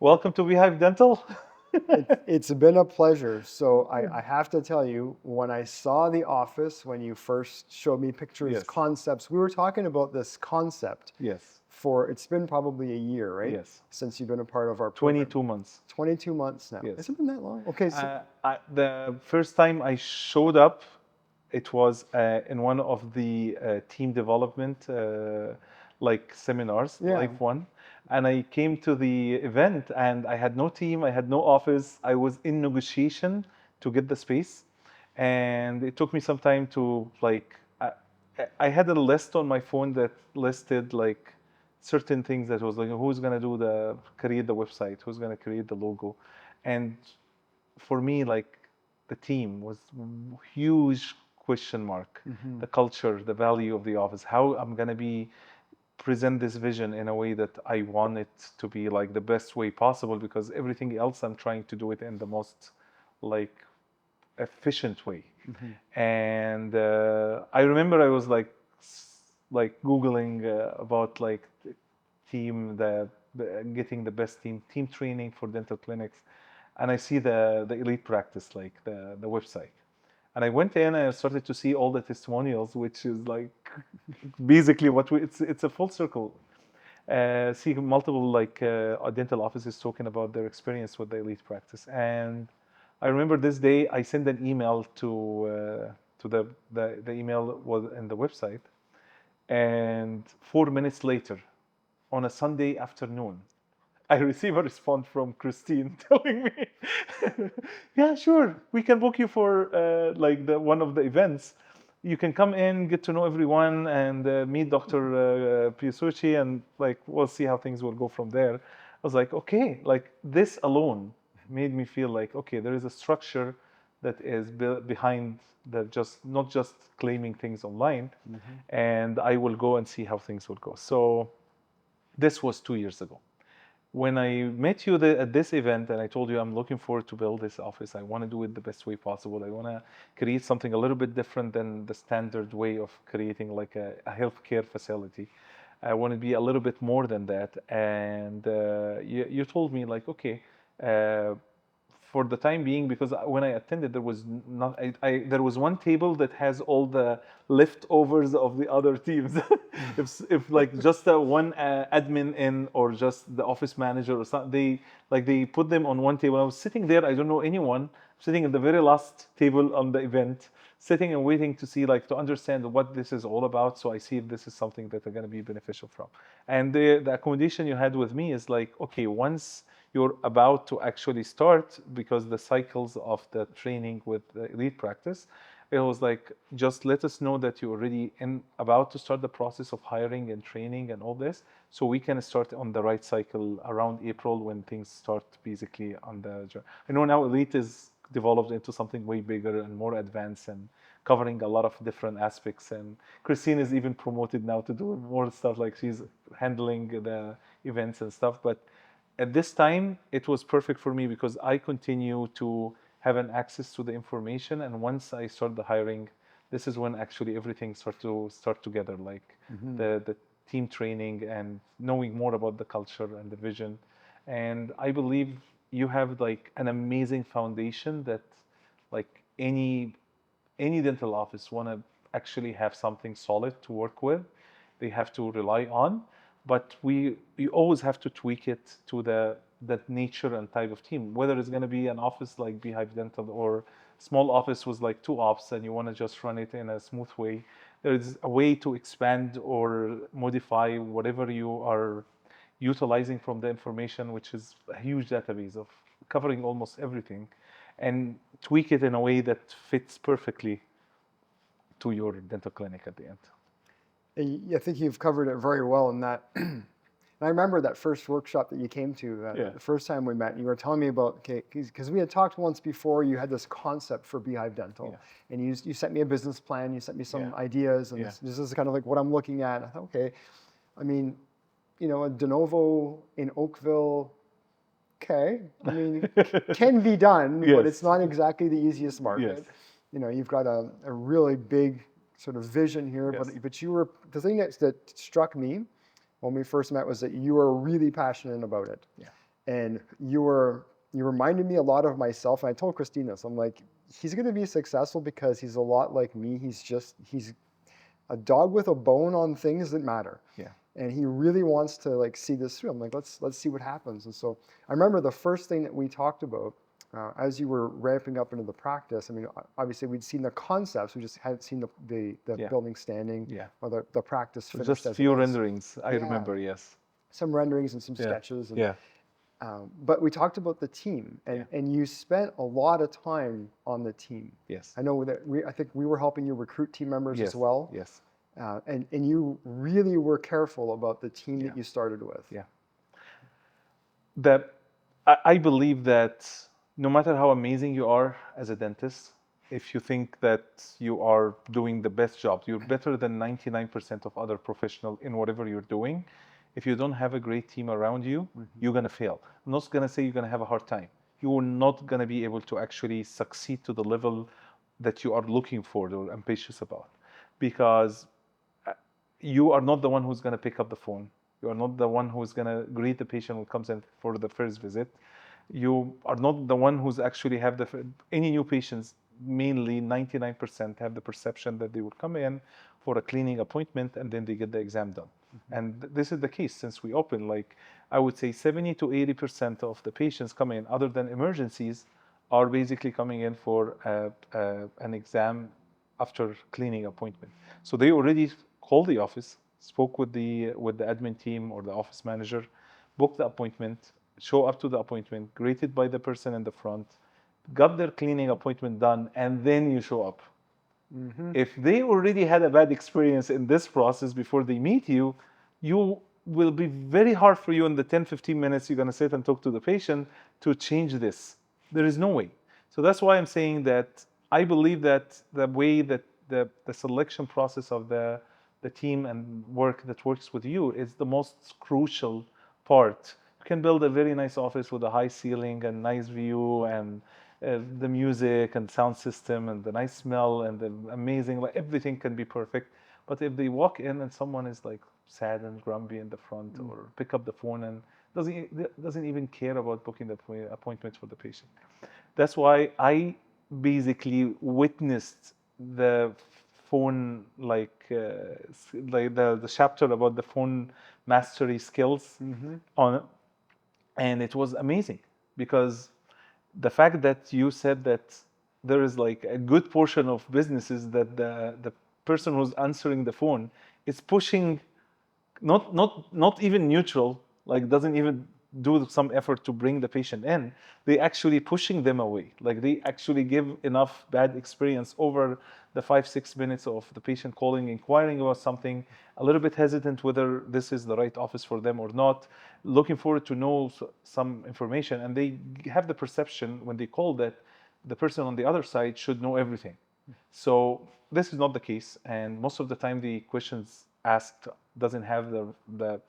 Welcome to Beehive Dental. It's been a pleasure. So I have to tell you, when I saw the office, when you first showed me pictures, Yes, concepts, we were talking about this concept yes, for, it's been probably a year, right? yes. Since you've been a part of our program. 22 months. 22 months now. Has Yes. it been that long? Okay, so The first time I showed up, it was in one of the team development like seminars, yeah. live one. And I came to the event and I had no team, I had no office. I was in negotiation to get the space. And it took me some time to I had a list on my phone that listed like certain things that was like who's gonna do the create the website, who's gonna create the logo, and for me like the team was huge question mark. The culture, the value of the office, how I'm gonna be present this vision in a way that I want it to be like the best way possible because everything else I'm trying to do it in the most like efficient way. And I remember I was like like googling about like team getting the best team training for dental clinics, and I see the elite practice like the website, and I went in and I started to see all the testimonials, which is like basically what it's a full circle. See multiple like dental offices talking about their experience with the elite practice, and I remember this day I sent an email to the email was in the website, and 4 minutes later, on a Sunday afternoon, I receive a response from Christine telling me, "Yeah, sure, we can book you for like the one of the events. You can come in, get to know everyone, and meet Dr. Biasucci, and like we'll see how things will go from there." I was like, okay, like this alone made me feel like okay, there is a structure that is behind the just not just claiming things online, and I will go and see how things will go. So this was 2 years ago when I met you at this event and I told you I'm looking forward to build this office. I want to do it the best way possible. I want to create something a little bit different than the standard way of creating like a healthcare facility. I want to be a little bit more than that. And you told me like, okay, uh, for the time being, because when I attended, there was not, there was one table that has all the leftovers of the other teams. If like just one admin in or just the office manager or something, they put them on one table. I was sitting there, I don't know anyone, sitting at the very last table on the event, sitting and waiting to see like to understand what this is all about. So I see if this is something that are going to be beneficial from. And the accommodation you had with me is like, okay, once you're about to actually start, because the cycles of the training with the elite practice, it was like just let us know that you're already in about to start the process of hiring and training and all this, so we can start on the right cycle around April when things start basically on the. I know now elite is developed into something way bigger and more advanced and covering a lot of different aspects, and Christine is even promoted now to do more stuff, like she's handling the events and stuff. But at this time it was perfect for me because I continue to have an access to the information, and once I start the hiring, this is when actually everything start together, like the team training and knowing more about the culture and the vision. And I believe you have like an amazing foundation that like any dental office want to actually have something solid to work with, they have to rely on. But we always have to tweak it to the nature and type of team. Whether it's going to be an office like Beehive Dental or small office with like two ops and you want to just run it in a smooth way, there is a way to expand or modify whatever you are utilizing from the information, which is a huge database of covering almost everything, and tweak it in a way that fits perfectly to your dental clinic at the end. I think you've covered it very well in that. And I remember that first workshop that you came to, Yeah. the first time we met, and you were telling me about, okay, because we had talked once before, you had this concept for Beehive Dental, Yeah. and you sent me a business plan, you sent me some Yeah. ideas, and Yeah. this is kind of like what I'm looking at. I thought, okay, I mean, a de novo in Oakville, okay, I mean, can be done, but Yes. it's not exactly the easiest Yes. market. You've got a really big sort of vision here, Yes. but the thing that struck me when we first met was that you were really passionate about it. Yeah. and you reminded me a lot of myself. And I told Christina, so I'm like, he's going to be successful because he's a lot like me. He's a dog with a bone on things that matter. Yeah. And he really wants to like see this through. I'm like, let's see what happens. And so I remember the first thing that we talked about as you were ramping up into the practice. I mean, obviously we'd seen the concepts, we just hadn't seen the Yeah. building standing Yeah. or the practice So finished just as few it is. renderings, I Yeah. remember, yes. Some renderings and some Yeah. sketches. And, Yeah. but we talked about the team, and you spent a lot of time on the team. Yes. I know that I think we were helping you recruit team members Yes. as well. Yes. And you really were careful about the team Yeah. that you started with. Yeah. That I believe that no matter how amazing you are as a dentist, if you think that you are doing the best job, you're better than 99% of other professionals in whatever you're doing. If you don't have a great team around you, you're gonna fail. I'm not gonna say you're gonna have a hard time. You are not gonna be able to actually succeed to the level that you are looking for or ambitious about, because you are not the one who's gonna pick up the phone. You are not the one who's gonna greet the patient who comes in for the first visit. You are not the one who's actually have any new patients. Mainly 99% have the perception that they would come in for a cleaning appointment and then they get the exam done. And this is the case since we opened. Like I would say 70 to 80% of the patients coming in, other than emergencies, are basically coming in for an exam after cleaning appointment. So they already called the office, spoke with the admin team or the office manager, booked the appointment, show up to the appointment, greeted by the person in the front, got their cleaning appointment done, and then you show up. If they already had a bad experience in this process before they meet you, you will be very hard for you in the 10, 15 minutes you're going to sit and talk to the patient to change this. There is no way. So that's why I'm saying that I believe that the way that the selection process of the team and work that works with you is the most crucial part. You can build a very nice office with a high ceiling and nice view and the music and sound system and the nice smell and the amazing, like everything can be perfect. But if they walk in and someone is like sad and grumpy in the front or pick up the phone and doesn't even care about booking the appointment for the patient. That's why I basically witnessed the phone like the chapter about the phone mastery skills on, and it was amazing because the fact that you said that there is like a good portion of businesses that the person who's answering the phone is pushing, not even neutral, like doesn't even do some effort to bring the patient in. They actually pushing them away. Like they actually give enough bad experience over the 5-6 minutes of the patient calling, inquiring about something, a little bit hesitant whether this is the right office for them or not, looking forward to know some information, and they have the perception when they call that the person on the other side should know everything. So this is not the case, and most of the time the questions asked doesn't have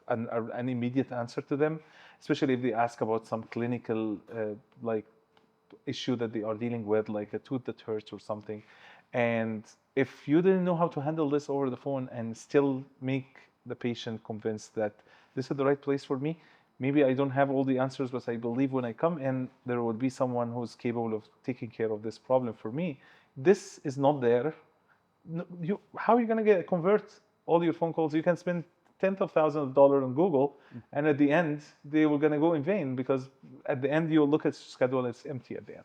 an immediate answer to them, especially if they ask about some clinical like issue that they are dealing with, like a tooth that hurts or something. And if you didn't know how to handle this over the phone and still make the patient convinced that this is the right place for me, maybe I don't have all the answers, but I believe when I come in, there will be someone who's capable of taking care of this problem for me. This is not there. How are you going to convert all your phone calls? You can spend tens of thousands of dollars on Google, and at the end, they were going to go in vain because at the end, you'll look at schedule, it's empty at the end.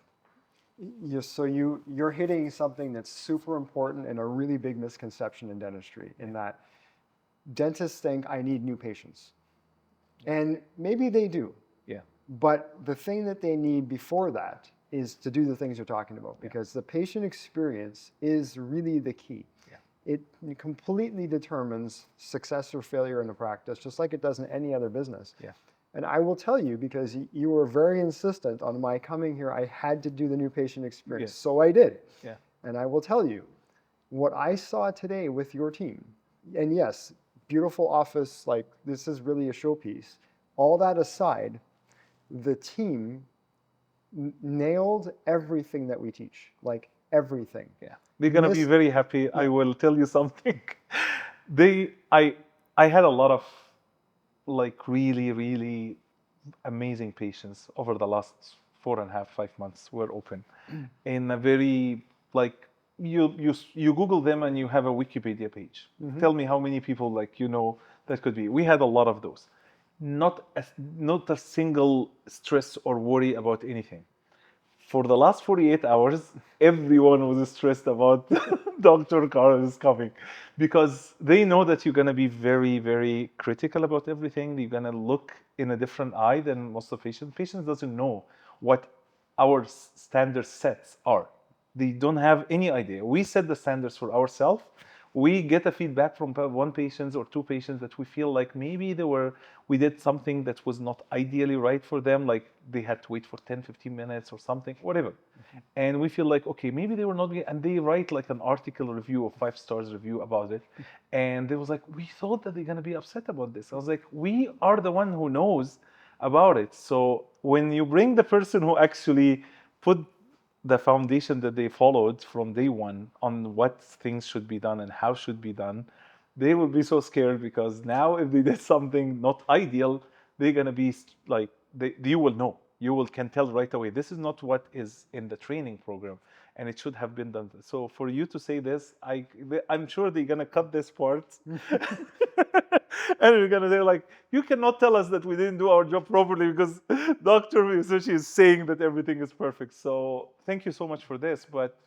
So you're hitting something that's super important and a really big misconception in dentistry, in that dentists think I need new patients. And maybe they do. Yeah. But the thing that they need before that is to do the things you're talking about, because the patient experience is really the key. Yeah. It completely determines success or failure in the practice, just like it does in any other business. Yeah. And I will tell you, because you were very insistent on my coming here, I had to do the new patient experience. Yes. So I did. Yeah. And I will tell you, what I saw today with your team, and yes, beautiful office, like this is really a showpiece. All that aside, the team nailed everything that we teach, like everything. Yeah, they're gonna be very happy. Yeah. I will tell you something. I had a lot of like really amazing patients over the last 4.5, 5 months were open in a very like you Google them and you have a Wikipedia page. Tell me how many people that could be. We had a lot of those. Not a single stress or worry about anything. For the last 48 hours, everyone was stressed about Dr. Carlo is coming because they know that you're going to be very, very critical about everything. You're going to look in a different eye than most of patients. Patients doesn't know what our standard sets are. They don't have any idea. We set the standards for ourselves. We get a feedback from one patient or two patients that we feel like maybe we did something that was not ideally right for them, like they had to wait for 10, 15 minutes or something, whatever. And we feel like, okay, maybe they were not, and they write like an article review or 5 stars review about it. And they was like, we thought that they're going to be upset about this. I was like, we are the one who knows about it. So when you bring the person who actually put the foundation that they followed from day one on what things should be done and how should be done, they will be so scared because now if they did something not ideal, they're gonna be like, you will know. Can tell right away. This is not what is in the training program, and it should have been done. So for you to say this, I'm sure they're gonna cut this part, and we're gonna say like, you cannot tell us that we didn't do our job properly because Dr. Biasucci is saying that everything is perfect. So thank you so much for this, but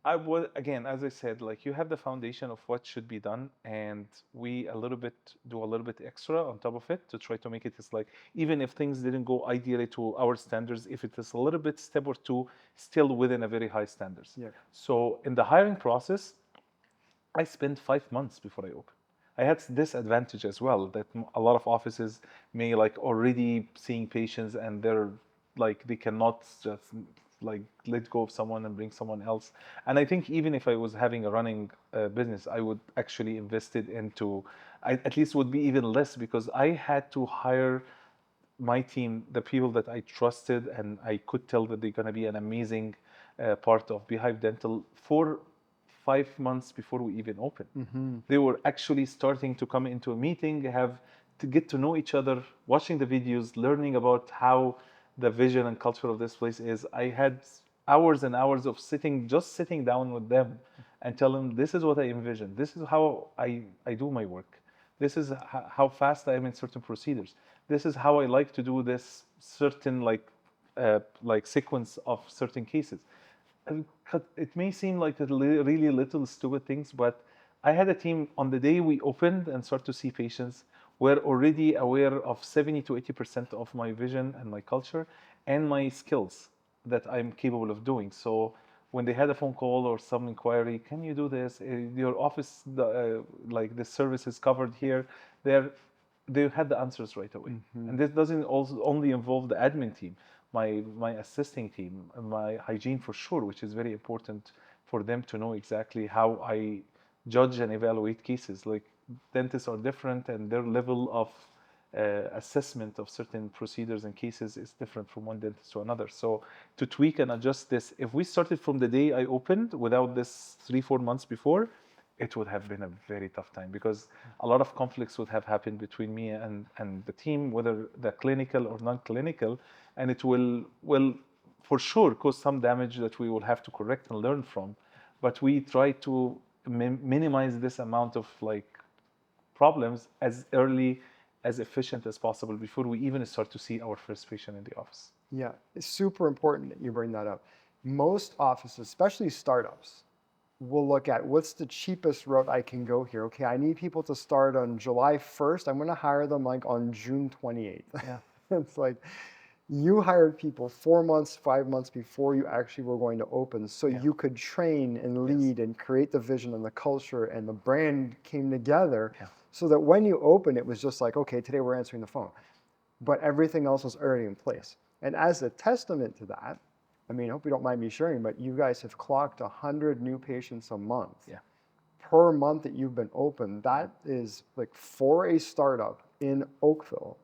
I would, again, as I said, like you have the foundation of what should be done, and we do a little bit extra on top of it to try to make it as like, even if things didn't go ideally to our standards, if it is a little bit step or two, still within a very high standards. Yeah. So in the hiring process, I spent 5 months before I opened. I had this advantage as well that a lot of offices may like already seeing patients and they're like they cannot just like let go of someone and bring someone else. And I think even if I was having a running business, I would actually invest it into, at least would be even less because I had to hire my team, the people that I trusted and I could tell that they're going to be an amazing part of Beehive Dental for 5 months before we even opened. They were actually starting to come into a meeting, have to get to know each other, watching the videos, learning about how the vision and culture of this place is. I had hours and hours of just sitting down with them and tell them, this is what I envision. This is how I do my work. This is how fast I am in certain procedures. This is how I like to do this certain like sequence of certain cases. It may seem like a really little stupid things, but I had a team on the day we opened and start to see patients were already aware of 70 to 80% of my vision and my culture and my skills that I'm capable of doing. So when they had a phone call or some inquiry, can you do this? Your office, like the service is covered here. They had the answers right away. And this doesn't also only involve the admin team, my assisting team, my hygiene for sure, which is very important for them to know exactly how I judge and evaluate cases. Like dentists are different and their level of assessment of certain procedures and cases is different from one dentist to another. So to tweak and adjust this, if we started from the day I opened without this 3-4 months before, it would have been a very tough time because a lot of conflicts would have happened between me and the team, whether the clinical or non-clinical, and it will for sure cause some damage that we will have to correct and learn from. But we try to minimize this amount of like problems as early, as efficient as possible before we even start to see our first patient in the office. Yeah, it's super important that you bring that up. Most offices, especially startups, will look at what's the cheapest route I can go here. Okay, I need people to start on July 1st. I'm going to hire them like on June 28th. Yeah. It's like you hired people 4 months, 5 months before you actually were going to open so you could train and lead and create the vision and the culture and the brand came together so that when you open, it was just like, okay, today we're answering the phone. But everything else was already in place. And as a testament to that, I mean, I hope you don't mind me sharing, but you guys have clocked 100 new patients a month per month that you've been open. That is like for a startup in Oakville,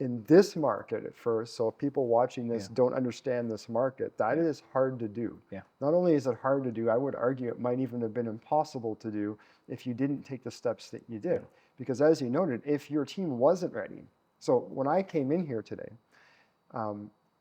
in this market at first. So if people watching this don't understand this market, that is hard to do. Not only is it hard to do, I would argue it might even have been impossible to do if you didn't take the steps that you did. Because as you noted, if your team wasn't ready, So when I came in here today,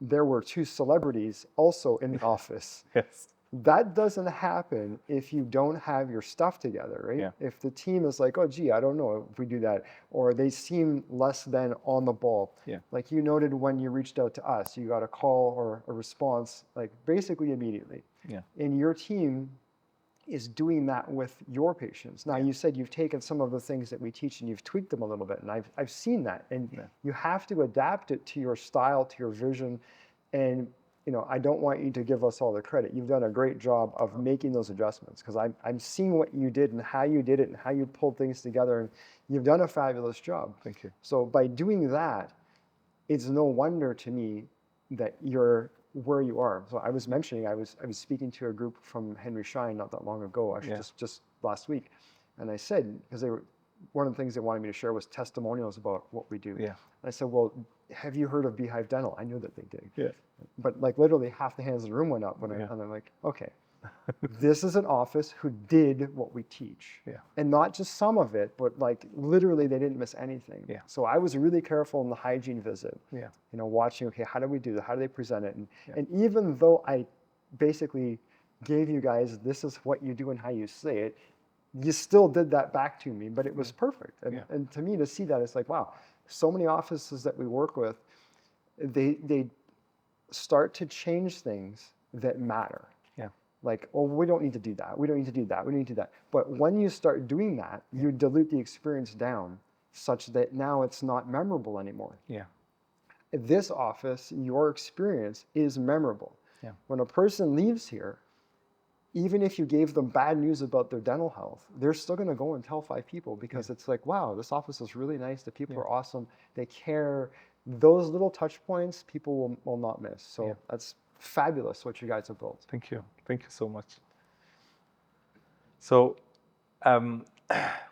there were 2 celebrities also in the office. Yes. That doesn't happen if you don't have your stuff together, right? Yeah. If the team is like, oh, gee, I don't know if we do that, or they seem less than on the ball. Yeah. Like you noted when you reached out to us, you got a call or a response, like basically immediately. Yeah. And your team is doing that with your patients. Now, you said you've taken some of the things that we teach and you've tweaked them a little bit, and I've seen that. And you have to adapt it to your style, to your vision. And I don't want you to give us all the credit. You've done a great job of making those adjustments, because I'm seeing what you did and how you did it and how you pulled things together, and you've done a fabulous job. Thank you. So by doing that, it's no wonder to me that you're where you are. So I was mentioning, I was speaking to a group from Henry Schein not that long ago, actually just last week, and I said, because one of the things they wanted me to share was testimonials about what we do. Yeah. I said, well, have you heard of Beehive Dental? I knew that they did. Yeah. But like literally half the hands in the room went up and I'm like, okay, this is an office who did what we teach. Yeah. And not just some of it, but like literally they didn't miss anything. Yeah. So I was really careful in the hygiene visit. Yeah. Watching, okay, how do we do that? How do they present it? And even though I basically gave you guys, this is what you do and how you say it, you still did that back to me, but it was perfect. And to me, to see that, it's like, wow, so many offices that we work with, they start to change things that matter. Yeah. Like, oh, we don't need to do that. We don't need to do that. We don't need to do that. But when you start doing that, you dilute the experience down such that now it's not memorable anymore. Yeah. This office, your experience is memorable. Yeah. When a person leaves here, even if you gave them bad news about their dental health, they're still going to go and tell 5 people, because it's like, wow, this office is really nice. The people are awesome. They care. Those little touch points people will not miss. So that's fabulous what you guys have built. Thank you. Thank you so much. So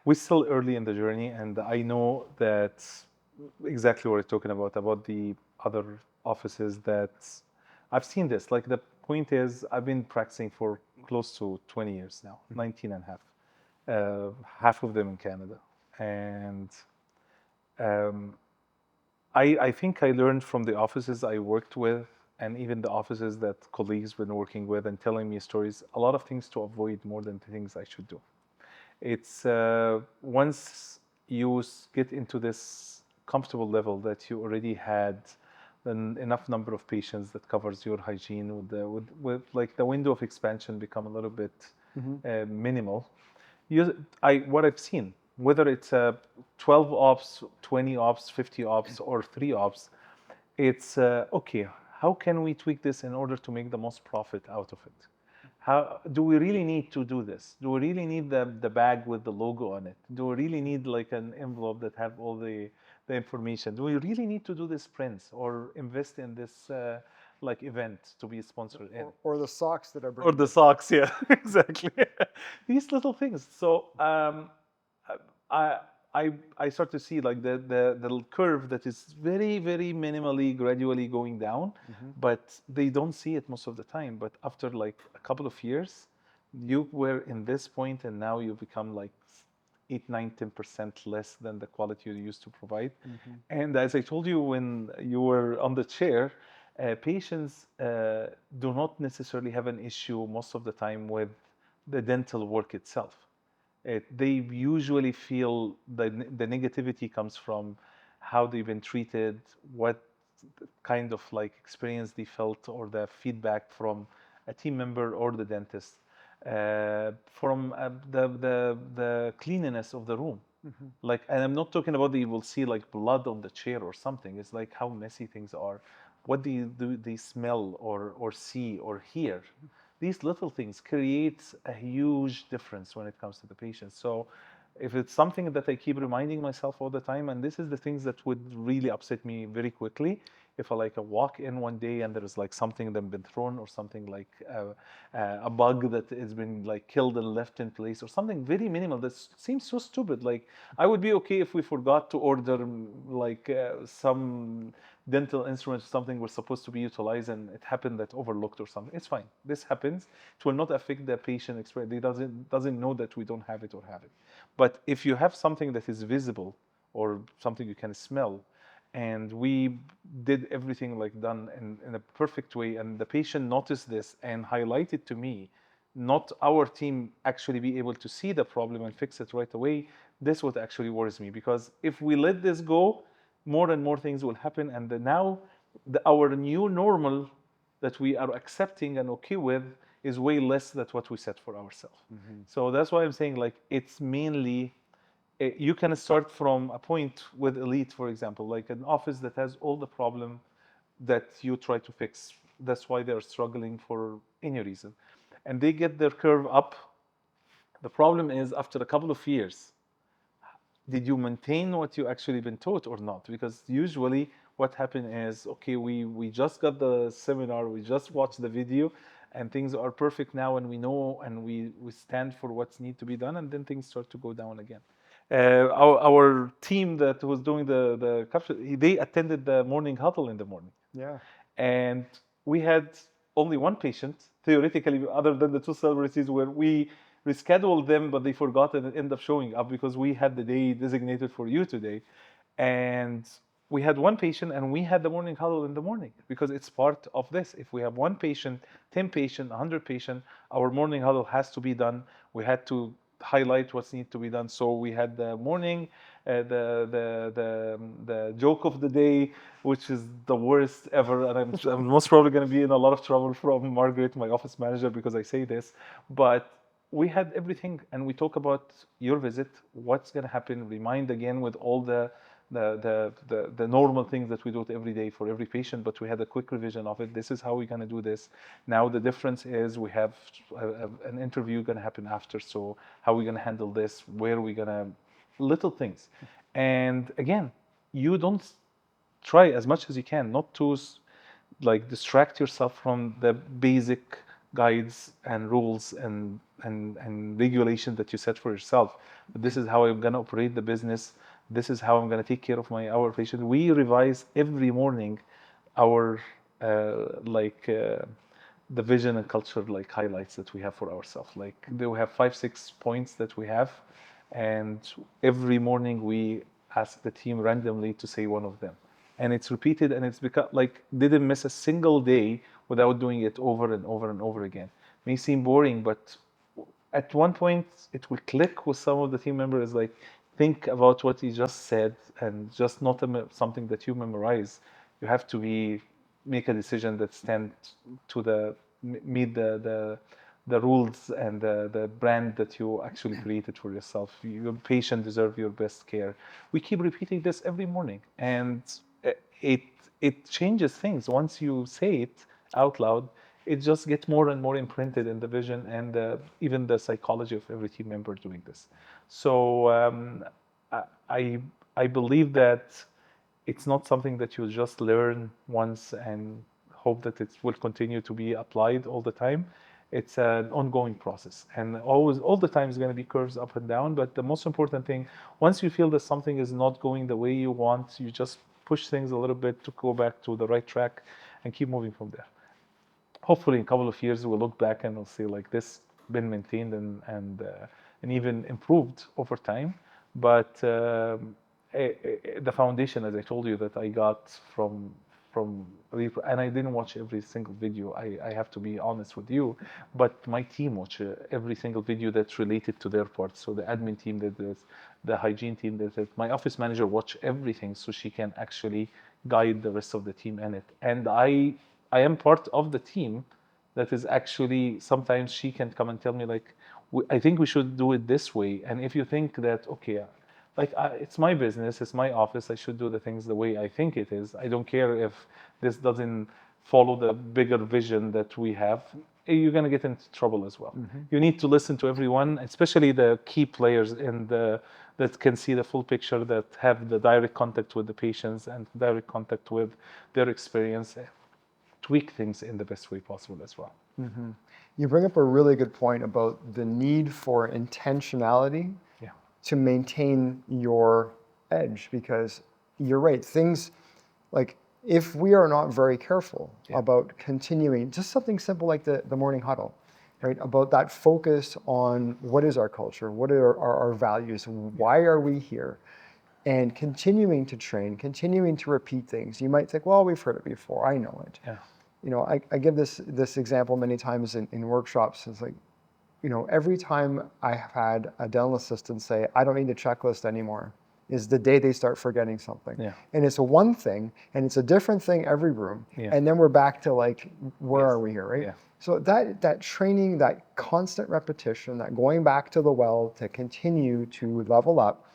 we're still early in the journey, and I know that exactly what you're talking about the other offices that I've seen this. Like, the point is, I've been practicing for close to 20 years now, 19 and a half, half of them in Canada. And I think I learned from the offices I worked with, and even the offices that colleagues been working with and telling me stories, a lot of things to avoid more than the things I should do. It's once you get into this comfortable level that you already had enough number of patients that covers your hygiene, with like the window of expansion become a little bit minimal. What I've seen, whether it's 12 ops, 20 ops, 50 ops, or 3 ops, it's okay, how can we tweak this in order to make the most profit out of it? How do we really need to do this? Do we really need the bag with the logo on it? Do we really need like an envelope that have all the information? Do we really need to do this prints or invest in this like event to be sponsored in? Or the socks that are Or the socks, yeah, exactly. These little things. So I start to see like the curve that is very, very minimally, gradually going down, but they don't see it most of the time. But after like a couple of years, you were in this point, and now you become like 8, 9, 10% less than the quality you used to provide. And as I told you when you were on the chair, patients do not necessarily have an issue most of the time with the dental work itself. They usually feel the negativity comes from how they've been treated, what kind of like experience they felt, or the feedback from a team member or the dentist, from the cleanliness of the room. Like, and I'm not talking about that you will see like blood on the chair or something. It's like how messy things are. What do they smell or see or hear? These little things create a huge difference when it comes to the patient. So if it's something that I keep reminding myself all the time, and this is the things that would really upset me very quickly, if I walk in one day and there is like something that been thrown, or something like a bug that has been like killed and left in place, or something very minimal that seems so stupid. Like, I would be okay if we forgot to order like some dental instruments or something were supposed to be utilized and it happened that overlooked or something. It's fine. This happens. It will not affect the patient experience. They doesn't know that we don't have it or have it. But if you have something that is visible or something you can smell, and we did everything like done in a perfect way, and the patient noticed this and highlighted to me, not our team actually be able to see the problem and fix it right away. This what actually worries me, because if we let this go, more and more things will happen, and now our new normal that we are accepting and okay with is way less than what we set for ourselves. So that's why I'm saying, like, it's mainly you can start from a point with Elite, for example, like an office that has all the problem that you try to fix. That's why they're struggling for any reason, and they get their curve up. The problem is, after a couple of years, did you maintain what you actually been taught or not? Because usually what happened is, okay, we just got the seminar, we just watched the video, and things are perfect now, and we know, and we stand for what's need to be done, and then things start to go down again. Our team that was doing the capture, they attended the morning huddle in the morning. Yeah. And we had only one patient, theoretically, other than the two celebrities, where we rescheduled them, but they forgot and ended up showing up because we had the day designated for you today. And we had one patient, and we had the morning huddle in the morning because it's part of this. If we have one patient, 10 patient, 100 patient, our morning huddle has to be done. We had to highlight what's need to be done. So we had the morning, the joke of the day, which is the worst ever, and I'm most probably going to be in a lot of trouble from Margaret, my office manager, because I say this. But we had everything, and we talk about your visit, what's going to happen, remind again with all the normal things that we do every day for every patient, but we had a quick revision of it. This is how we're going to do this. Now the difference is we have an interview going to happen after, so how are we going to handle this, where are we going to, little things. And again, you don't try as much as you can not to like distract yourself from the basic guides and rules and regulation that you set for yourself. This is how I'm going to operate the business. This is how I'm going to take care of our patient. We revise every morning our the vision and culture like highlights that we have for ourselves. Like we have 5-6 points that we have, and every morning we ask the team randomly to say one of them, and it's repeated, and it's become like didn't miss a single day without doing it over and over and over again. May seem boring, but at one point it will click with some of the team members, like think about what he just said, and just not something that you memorize. You have to make a decision that stands to meet the rules and the brand that you actually created for yourself. Your patient deserve your best care. We keep repeating this every morning, and it it changes things once you say it out loud. It just gets more and more imprinted in the vision and even the psychology of every team member doing this. So I I believe that it's not something that you just learn once and hope that it will continue to be applied all the time. It's an ongoing process, and always all the time is going to be curves up and down. But the most important thing, once you feel that something is not going the way you want, you just push things a little bit to go back to the right track and keep moving from there. Hopefully in a couple of years we'll look back and we'll see like this been maintained and even improved over time. But the foundation, as I told you, that I got from and I didn't watch every single video. I have to be honest with you, but my team watch every single video that's related to their part. So the admin team did this, the hygiene team did it. My office manager watch everything so she can actually guide the rest of the team in it. And I am part of the team that is actually, sometimes she can come and tell me like, I think we should do it this way. And if you think that, okay, it's my business, it's my office, I should do the things the way I think it is. I don't care if this doesn't follow the bigger vision that we have. You're going to get into trouble as well. You need to listen to everyone, especially the key players that can see the full picture, that have the direct contact with the patients and direct contact with their experience. Tweak things in the best way possible as well. You bring up a really good point about the need for intentionality to maintain your edge, because you're right. Things like, if we are not very careful about continuing, just something simple like the morning huddle, right? About that focus on what is our culture, what are our values, why are we here? and continuing to train, continuing to repeat things. You might think, well, we've heard it before. I know it. Yeah. You know, I give this example many times in workshops. It's like, you know, every time I have had a dental assistant say, I don't need a checklist anymore, is the day they start forgetting something. Yeah. And it's a one thing, and it's a different thing every room. Yeah. And then we're back to like, where Yes. are we here, right? Yeah. So that training, that constant repetition, that going back to the well to continue to level up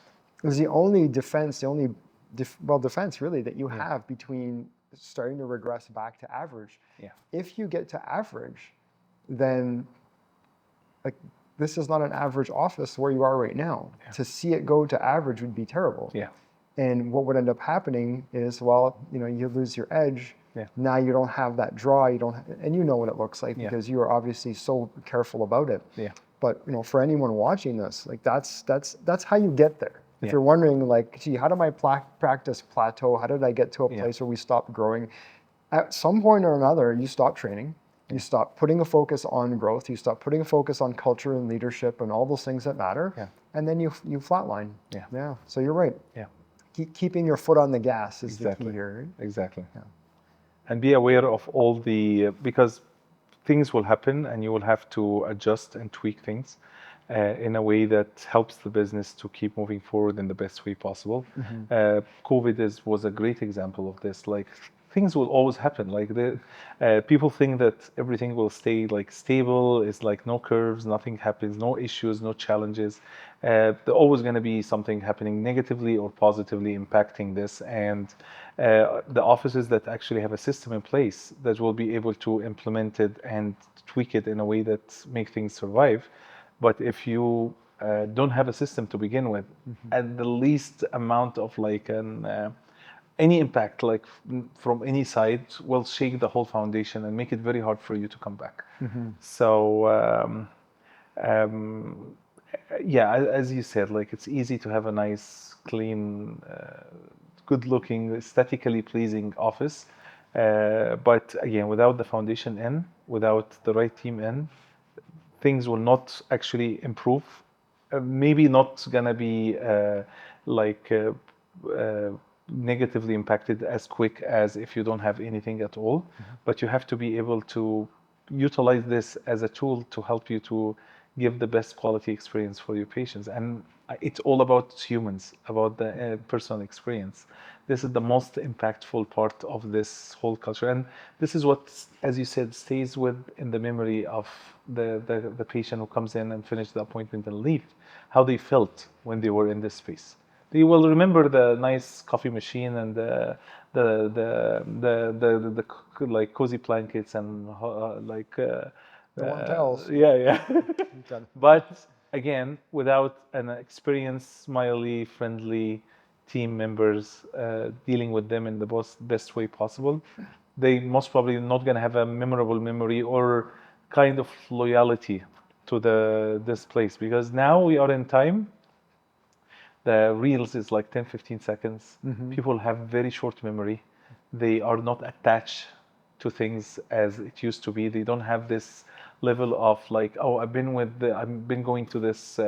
is the only defense, the only defense really that you have between starting to regress back to average. Yeah. If you get to average, then like this is not an average office where you are right now. Yeah. To see it go to average would be terrible. Yeah. And what would end up happening is, well, you know, you lose your edge. Yeah. Now you don't have that draw. You don't, and you know what it looks like Yeah. because you are obviously so careful about it. Yeah. But you know, for anyone watching this, like that's how you get there. If Yeah. you're wondering, like, gee, how did my practice plateau? How did I get to a Yeah. place where we stopped growing? At some point or another, you stop training. You stop putting a focus on growth. You stop putting a focus on culture and leadership and all those things that matter. Yeah. And then you flatline. Yeah. Yeah. So you're right. Yeah. Keeping your foot on the gas is Exactly. the key here. Right? Exactly. Yeah. And be aware of all the, because things will happen and you will have to adjust and tweak things in a way that helps the business to keep moving forward in the best way possible. COVID was a great example of this. Like things will always happen. Like people think that everything will stay like stable. It's like no curves, nothing happens, no issues, no challenges. There's always going to be something happening negatively or positively impacting this. And the offices that actually have a system in place that will be able to implement it and tweak it in a way that make things survive. But if you don't have a system to begin with, at the least amount of like any impact like from any side will shake the whole foundation and make it very hard for you to come back. So yeah, as you said, like it's easy to have a nice, clean, good-looking, aesthetically pleasing office, but again, without the foundation in, without the right team in, things will not actually improve. Maybe not gonna be like negatively impacted as quick as if you don't have anything at all. But you have to be able to utilize this as a tool to help you to give the best quality experience for your patients. And it's all about humans, about the personal experience. This is the most impactful part of this whole culture. And this is what, as you said, stays in the memory of the patient who comes in and finish the appointment and leave, how they felt when they were in this space. They will remember the nice coffee machine and the like cozy blankets and like The warm towels. yeah. Okay. But again, without an experienced, smiley, friendly team members dealing with them in the best way possible, they most probably not going to have a memorable memory or kind of loyalty to this place, because now we are in time. The reels is like 10, 15 seconds. People have very short memory. They are not attached to things as it used to be. They don't have this level of like, oh, I've been going to this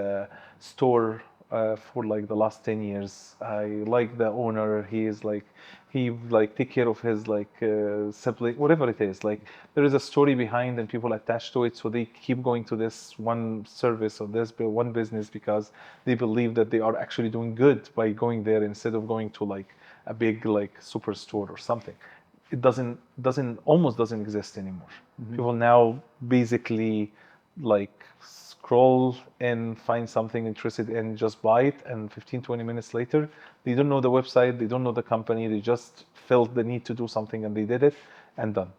store for like the last 10 years. I like the owner. He like take care of his like sibling, whatever it is. Like there is a story behind and people attached to it. So they keep going to this one service or this one business because they believe that they are actually doing good by going there instead of going to like a big like superstore or something. It almost doesn't exist anymore. People now basically like scroll and find something interested in, just buy it, and 15, 20 minutes later, they don't know the website, they don't know the company, they just felt the need to do something and they did it and done.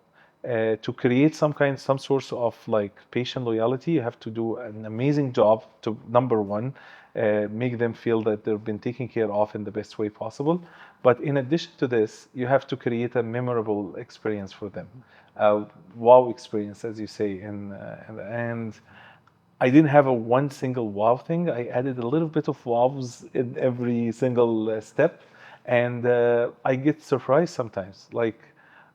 To create some source of like patient loyalty, you have to do an amazing job to, number one, make them feel that they've been taken care of in the best way possible. But in addition to this, you have to create a memorable experience for them, a wow experience, as you say. And I didn't have a one single wow thing. I added a little bit of wows in every single step, and I get surprised sometimes. Like,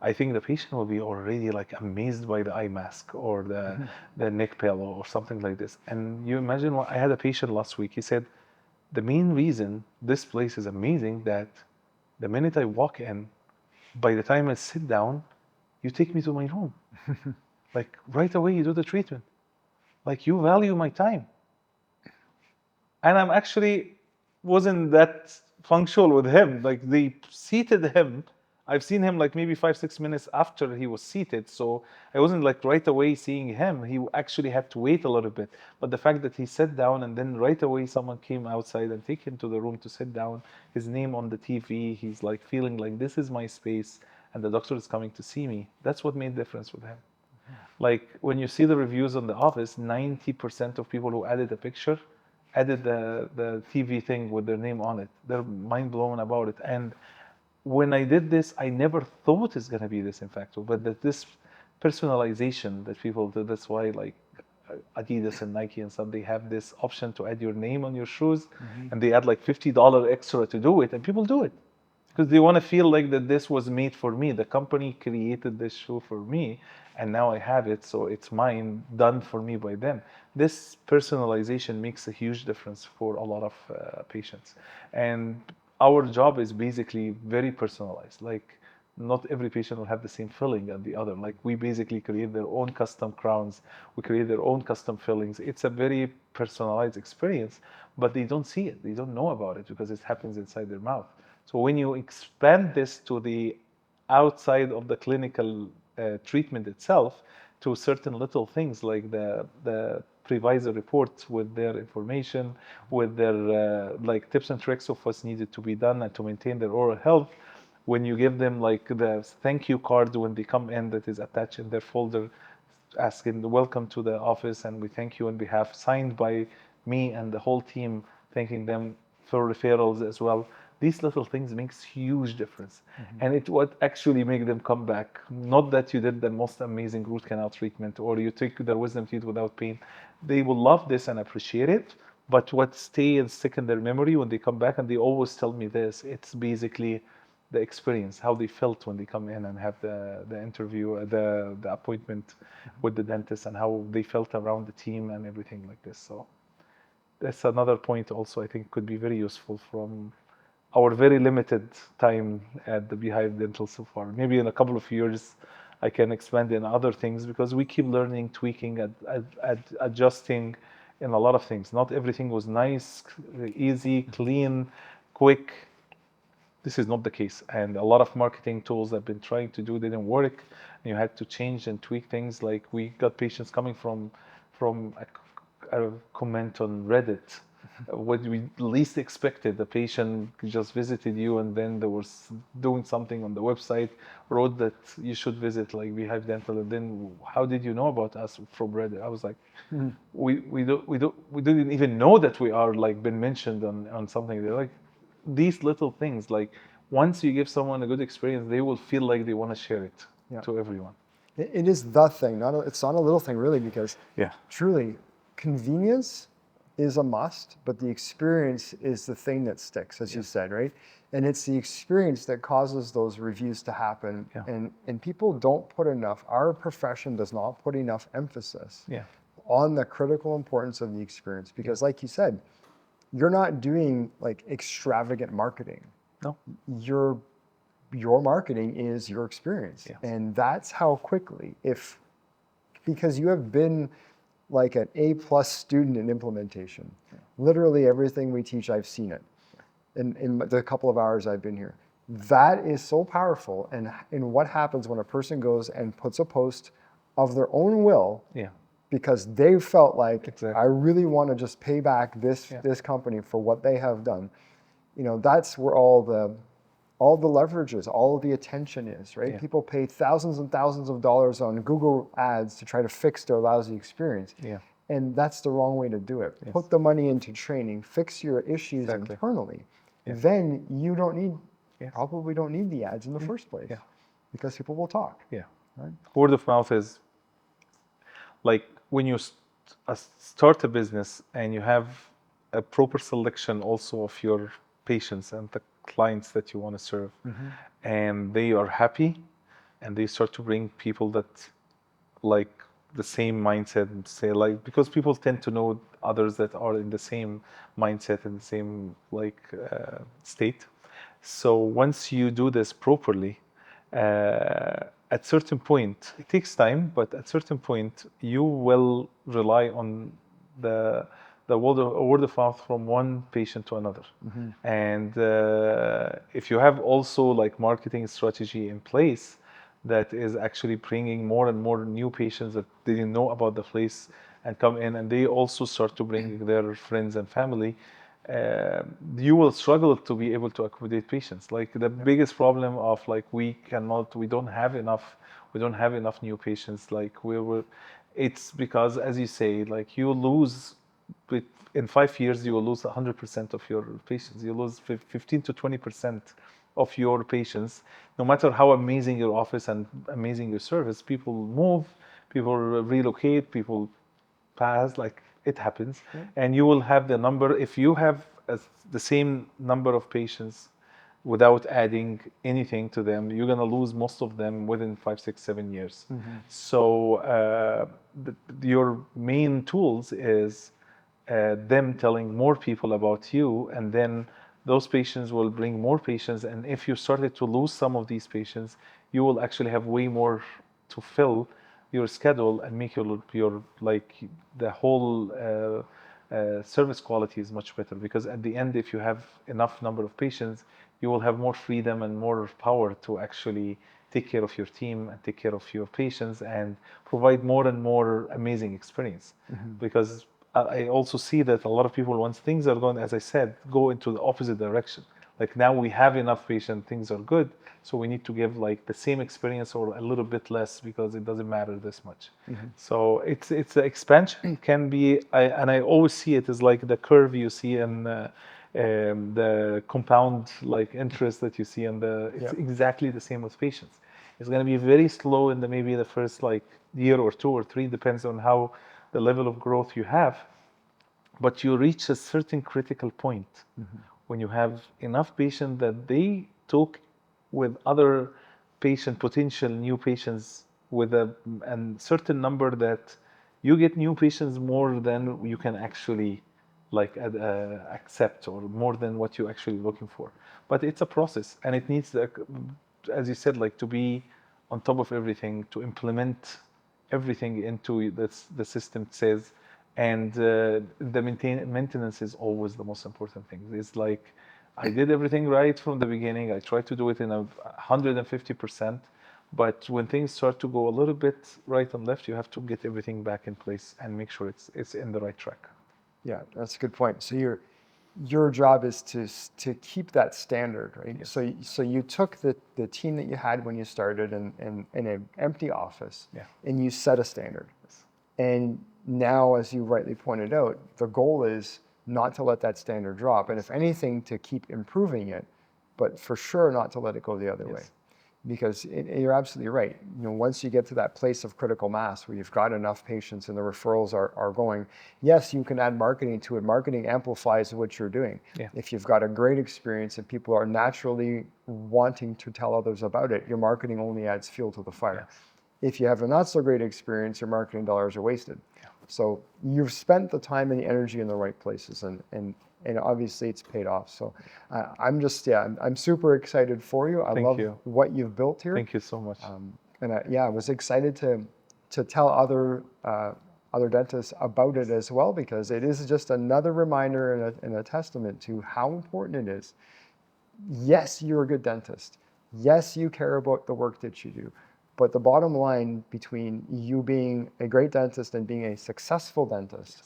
I think the patient will be already like amazed by the eye mask or the neck pillow or something like this. And you imagine, I had a patient last week. He said, the main reason this place is amazing that the minute I walk in, by the time I sit down, you take me to my room. Like right away, you do the treatment. Like you value my time. And I'm actually wasn't that punctual with him. Like they seated him. I've seen him like maybe 5, 6 minutes after he was seated. So I wasn't like right away seeing him. He actually had to wait a little bit. But the fact that he sat down and then right away someone came outside and take him to the room to sit down, his name on the TV, he's like feeling like this is my space and the doctor is coming to see me. That's what made difference with him. Like when you see the reviews on the office, 90% of people who added a picture added the TV thing with their name on it. They're mind blown about it. And when I did this, I never thought it's gonna be this impactful, but that this personalization that people do, that's why like Adidas and Nike and some, they have this option to add your name on your shoes, and they add like $50 extra to do it, and people do it because they want to feel like that this was made for me. The company created this shoe for me, and now I have it, so it's mine, done for me by them. This personalization makes a huge difference for a lot of patients, and our job is basically very personalized. Like not every patient will have the same filling as the other. Like we basically create their own custom crowns, we create their own custom fillings. It's a very personalized experience, but they don't see it, they don't know about it because it happens inside their mouth. So when you expand this to the outside of the clinical treatment itself, to certain little things like the previsor reports with their information, with their like tips and tricks of what's needed to be done and to maintain their oral health. When you give them like the thank you card when they come in that is attached in their folder, asking welcome to the office and we thank you on behalf, signed by me and the whole team, thanking them for referrals as well. These little things makes huge difference, and it what actually make them come back. Not that you did the most amazing root canal treatment or you took their wisdom teeth without pain. They will love this and appreciate it, but what stay and stick in their memory when they come back, and they always tell me this, it's basically the experience, how they felt when they come in and have the interview, the appointment with the dentist, and how they felt around the team and everything like this. So that's another point also I think could be very useful from our very limited time at the Beehive Dental so far. Maybe in a couple of years I can expand in other things because we keep learning, tweaking, adjusting in a lot of things. Not everything was nice, easy, clean, quick. This is not the case, and a lot of marketing tools I've been trying to do didn't work, and you had to change and tweak things. Like we got patients coming from a comment on Reddit, what we least expected. The patient just visited you, and then there was doing something on the website, wrote that you should visit like Beehive Dental, and then how did you know about us from Reddit? I was like, we didn't even know that we are like been mentioned on something. They're like, these little things, like once you give someone a good experience, they will feel like they want to share it to everyone. It is the thing, it's not a little thing really, because truly convenience is a must, but the experience is the thing that sticks, as you said, right? And it's the experience that causes those reviews to happen. And people don't put enough, our profession does not put enough emphasis on the critical importance of the experience, because like you said, you're not doing like extravagant marketing. No. Your marketing is your experience. And that's how quickly, because you have been like an A+ student in implementation. Literally everything we teach, I've seen it in the couple of hours I've been here. That is so powerful. And what happens when a person goes and puts a post of their own will, because they felt like, I really want to just pay back this company for what they have done. You know, that's where all the leverage is, all of the attention is, right? People pay thousands and thousands of dollars on Google ads to try to fix their lousy experience. And that's the wrong way to do it. Put the money into training, fix your issues internally. Then you probably don't need the ads in the first place, because people will talk. Right? Word of mouth is like when you start a business and you have a proper selection also of your patients and the clients that you want to serve, and they are happy, and they start to bring people that like the same mindset and say like, because people tend to know others that are in the same mindset and the same like state. So once you do this properly, at certain point, it takes time, but at certain point, you will rely on the word of mouth from one patient to another. And if you have also like marketing strategy in place that is actually bringing more and more new patients that didn't know about the place and come in, and they also start to bring their friends and family, you will struggle to be able to accommodate patients. Like the biggest problem of like we don't have enough new patients. Like it's because, as you say, like you lose in 5 years you will lose 100% of your patients. You lose 15 to 20% of your patients, no matter how amazing your office and amazing your service. People move, people relocate, people pass, like it happens. And you will have the number, if you have the same number of patients without adding anything to them, you're going to lose most of them within 5, 6, 7 years. So your main tools is them telling more people about you, and then those patients will bring more patients. And if you started to lose some of these patients, you will actually have way more to fill your schedule and make your like the whole service quality is much better, because at the end, if you have enough number of patients, you will have more freedom and more power to actually take care of your team and take care of your patients and provide more and more amazing experience. Because I also see that a lot of people, once things are going, as I said, go into the opposite direction. Like now we have enough patients, things are good, so we need to give like the same experience or a little bit less because it doesn't matter this much. So it's the expansion can be, and I always see it as like the curve you see in the compound like interest that you see in it's exactly the same with patients. It's going to be very slow in maybe the first like year or 2 or 3, depends on how the level of growth you have. But you reach a certain critical point when you have enough patients that they talk with other potential new patients with a certain number, that you get new patients more than you can actually like accept, or more than what you're actually looking for. But it's a process, and it needs, as you said, like to be on top of everything, to implement everything into the system says. And the maintenance is always the most important thing. It's like I did everything right from the beginning. I tried to do it in 150%. But when things start to go a little bit right and left, you have to get everything back in place and make sure it's in the right track. Yeah, that's a good point. So your job is to keep that standard, right? Yes. So you took the team that you had when you started in an empty office, and you set a standard. Yes. And now, as you rightly pointed out, the goal is not to let that standard drop, and if anything, to keep improving it, but for sure not to let it go the other way. Because you're absolutely right. You know, once you get to that place of critical mass where you've got enough patients and the referrals are going, yes, you can add marketing to it. Marketing amplifies what you're doing. If you've got a great experience and people are naturally wanting to tell others about it, your marketing only adds fuel to the fire. If you have a not so great experience, your marketing dollars are wasted. So you've spent the time and the energy in the right places, and obviously it's paid off. So I'm super excited for you. I love what you've built here. Thank you so much. I was excited to tell other dentists about it as well, because it is just another reminder and a testament to how important it is. Yes, you're a good dentist. Yes, you care about the work that you do. But the bottom line between you being a great dentist and being a successful dentist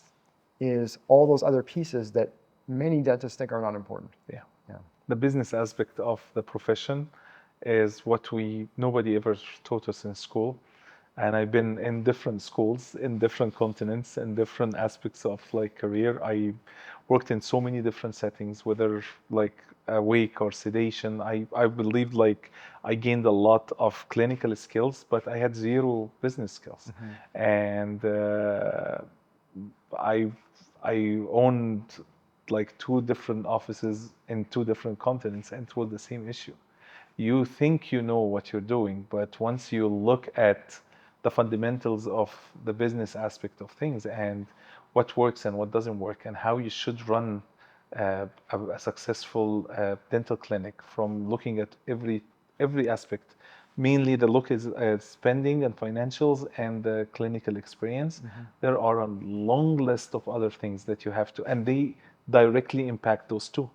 is all those other pieces that many dentists think are not important. The business aspect of the profession is what nobody ever taught us in school. And I've been in different schools, in different continents, in different aspects of like career. I worked in so many different settings, whether like awake or sedation. I believe like I gained a lot of clinical skills, but I had zero business skills. And I owned like 2 different offices in 2 different continents, and it was the same issue. You think you know what you're doing, but once you look at the fundamentals of the business aspect of things and what works and what doesn't work and how you should run a successful dental clinic from looking at every aspect. Mainly the look is spending and financials and the clinical experience. There are a long list of other things that you have to, and they directly impact those two.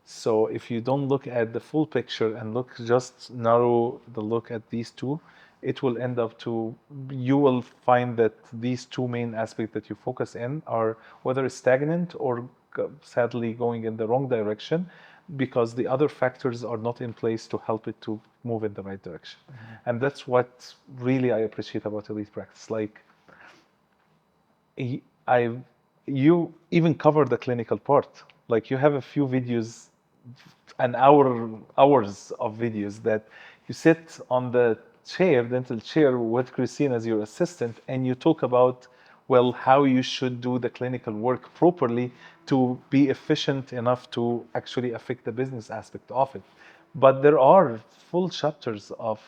So if you don't look at the full picture and look just narrow the look at these two, it will end up to, you will find that these two main aspects that you focus in are whether stagnant or sadly going in the wrong direction because the other factors are not in place to help it to move in the right direction. And that's what really I appreciate about elite practice. Like I, you even cover the clinical part. Like you have a few videos, hours of videos that you sit on the chair, dental chair, with Christine as your assistant, and you talk about, well, how you should do the clinical work properly to be efficient enough to actually affect the business aspect of it. But there are full chapters of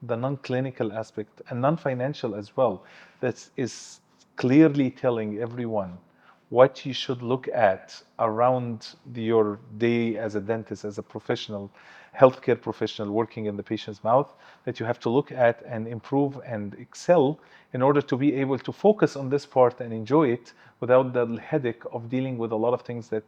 the non-clinical aspect and non-financial as well that is clearly telling everyone what you should look at around your day as a dentist, as a professional, healthcare professional working in the patient's mouth, that you have to look at and improve and excel in order to be able to focus on this part and enjoy it without the headache of dealing with a lot of things that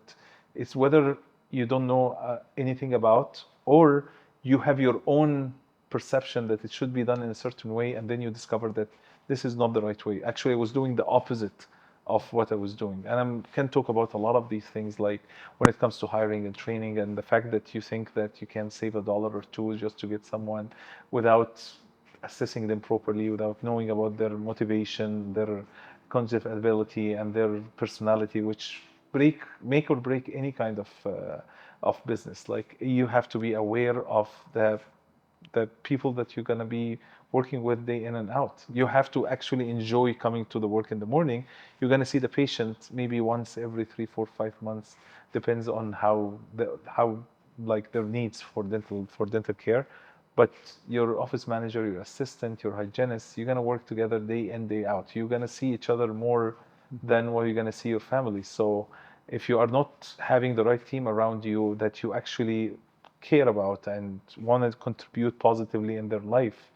it's whether you don't know anything about or you have your own perception that it should be done in a certain way and then you discover that this is not the right way. Actually, I was doing the opposite of what I was doing. And I can talk about a lot of these things, like when it comes to hiring and training, and the fact that you think that you can save $1 or two just to get someone without assessing them properly, without knowing about their motivation, their cognitive ability, and their personality, which make or break any kind of business. Like you have to be aware of the people that you're going to be working with day in and out. You have to actually enjoy coming to the work in the morning. You're going to see the patient maybe once every 3, 4, 5 months, depends on how like their needs for dental care. But your office manager, your assistant, your hygienist, you're going to work together day in, day out. You're going to see each other more than what you're going to see your family. So if you are not having the right team around you that you actually care about and want to contribute positively in their life,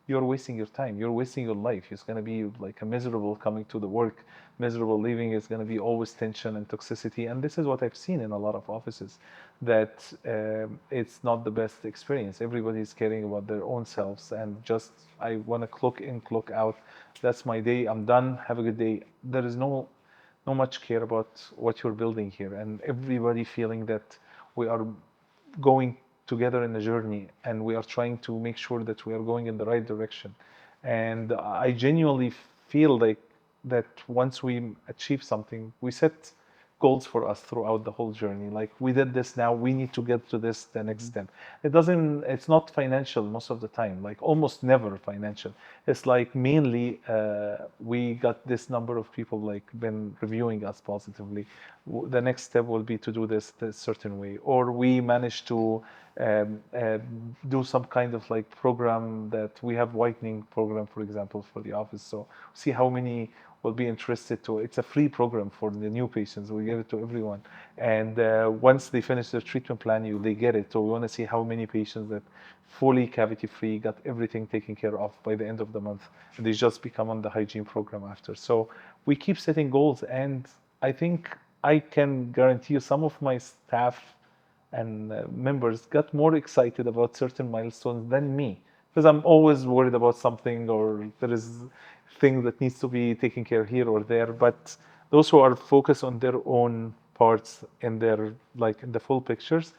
you're wasting your time. You're wasting your life. It's going to be like a miserable coming to the work, miserable leaving. It's going to be always tension and toxicity. And this is what I've seen in a lot of offices, that it's not the best experience. Everybody's caring about their own selves and just, I want to clock in, clock out. That's my day. I'm done. Have a good day. There is no much care about what you're building here. And everybody feeling that we are going together in a journey and we are trying to make sure that we are going in the right direction. And I genuinely feel like that once we achieve something, we set goals for us throughout the whole journey. Like we did this, now we need to get to this the next step. It's not financial most of the time, like almost never financial. It's like mainly we got this number of people like been reviewing us positively. The next step will be to do this certain way, or we managed to do some kind of like program that we have whitening program, for example, for the office. So see how many will be interested to. It's a free program for the new patients. We give it to everyone, and once they finish their treatment plan, they get it. So we want to see how many patients that fully cavity free got everything taken care of by the end of the month, and they just become on the hygiene program after. So we keep setting goals, and I think I can guarantee you some of my staff and members got more excited about certain milestones than me, because I'm always worried about something or there is thing that needs to be taken care here or there. But those who are focused on their own parts in their like in the full pictures,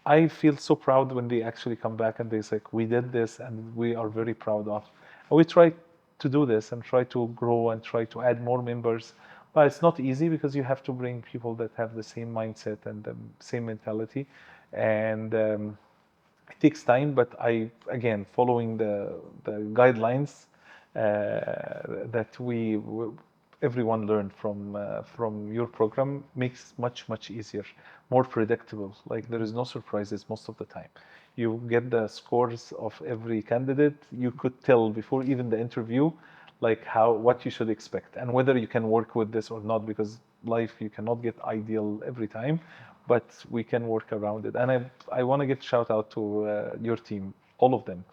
I feel so proud when they actually come back and they say, we did this and we are very proud of. And we try to do this and try to grow and try to add more members. But it's not easy because you have to bring people that have the same mindset and the same mentality. And it takes time, but again, following the guidelines that everyone learned from your program makes much easier, more predictable. Like there is no surprises most of the time. You get the scores of every candidate. You could tell before even the interview, like what you should expect and whether you can work with this or not, because life, you cannot get ideal every time, but we can work around it. And I want to give shout out to your team, all of them,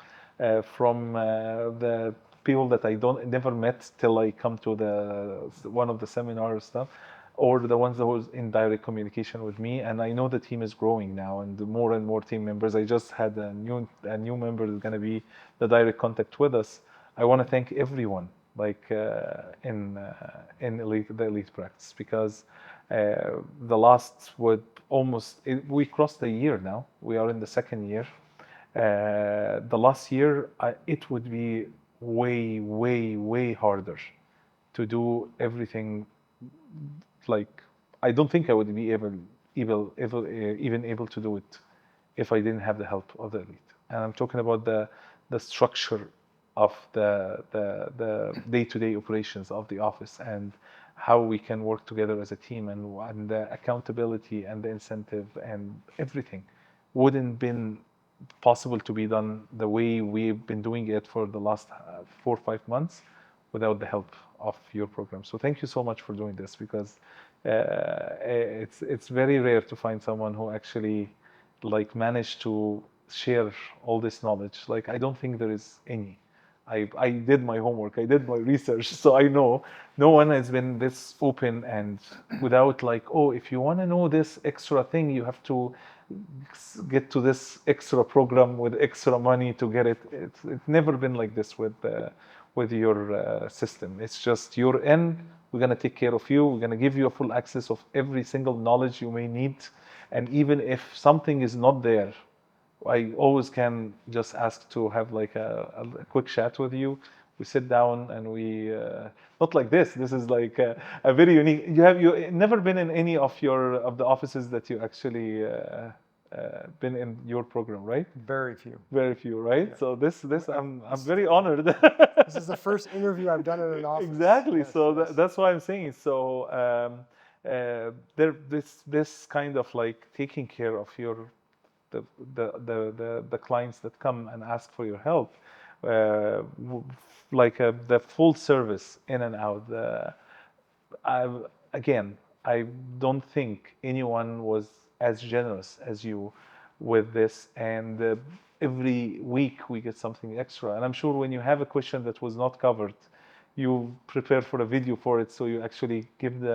from the people that I don't never met till I come to the one of the seminars stuff, or the ones that was in direct communication with me. And I know the team is growing now, and more and more team members. I just had a new member that's going to be the direct contact with us. I want to thank everyone, like in the elite practice, because the last would we crossed a year now. We are in the second year. The last year, it would be way, way, way harder to do everything. Like, I don't think I would be even able to do it if I didn't have the help of the elite. And I'm talking about the structure of the day-to-day operations of the office, and how we can work together as a team, and the accountability and the incentive and everything wouldn't been possible to be done the way we've been doing it for the last 4 or 5 months without the help of your program. So thank you so much for doing this, because it's very rare to find someone who actually like managed to share all this knowledge. Like, I don't think there is any. I did my homework, I did my research, so I know no one has been this open and without like, oh, if you want to know this extra thing, you have to get to this extra program with extra money to get it. It's never been like this with your system. It's just you're in, we're going to take care of you, we're going to give you a full access of every single knowledge you may need. And even if something is not there, I always can just ask to have like a quick chat with you. We sit down and we not like this. This is like a very unique. You never been in any of the offices that you actually been in your program, right? Very few. Very few, right? Yeah. So this I'm very honored. This is the first interview I've done in an office. Exactly. Yes, so yes. That's why I'm saying. So this kind of like taking care of the clients that come and ask for your help, like the full service in and out. I don't think anyone was as generous as you with this, and every week we get something extra. And I'm sure when you have a question that was not covered, you prepare for a video for it, so you actually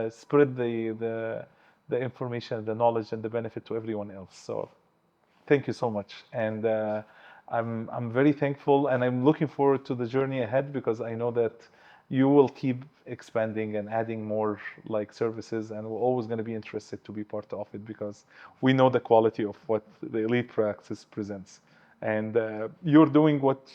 spread the information, the knowledge, and the benefit to everyone else. So thank you so much, and I'm very thankful, and I'm looking forward to the journey ahead, because I know that you will keep expanding and adding more like services, and we're always going to be interested to be part of it, because we know the quality of what the elite practice presents, and you're doing what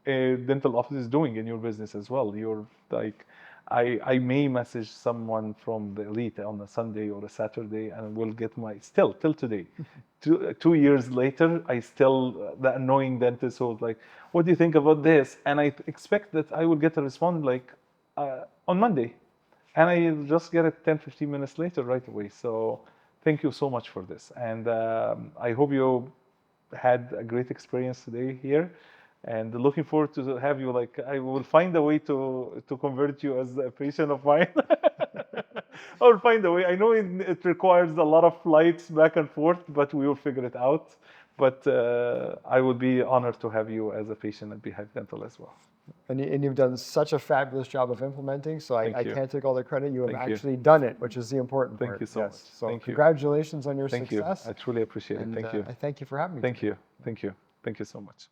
a dental office is doing in your business as well. You're like, I may message someone from the elite on a Sunday or a Saturday, and will get till today. 2 years later, the annoying dentist who was like, what do you think about this? And I expect that I will get a response like on Monday, and I just get it 10-15 minutes later right away. So thank you so much for this, and I hope you had a great experience today here, and looking forward to have you. Like, I will find a way to convert you as a patient of mine. I will find a way. I know it requires a lot of flights back and forth, but we will figure it out. But I would be honored to have you as a patient at Beehive Dental as well. And you've done such a fabulous job of implementing, so I can't take all the credit. You have actually done it, which is the important part. Thank you so much. So thank congratulations on your success. Thank you. I truly appreciate it. Thank you. I thank you for having me. Thank you. Thank you. Thank you so much.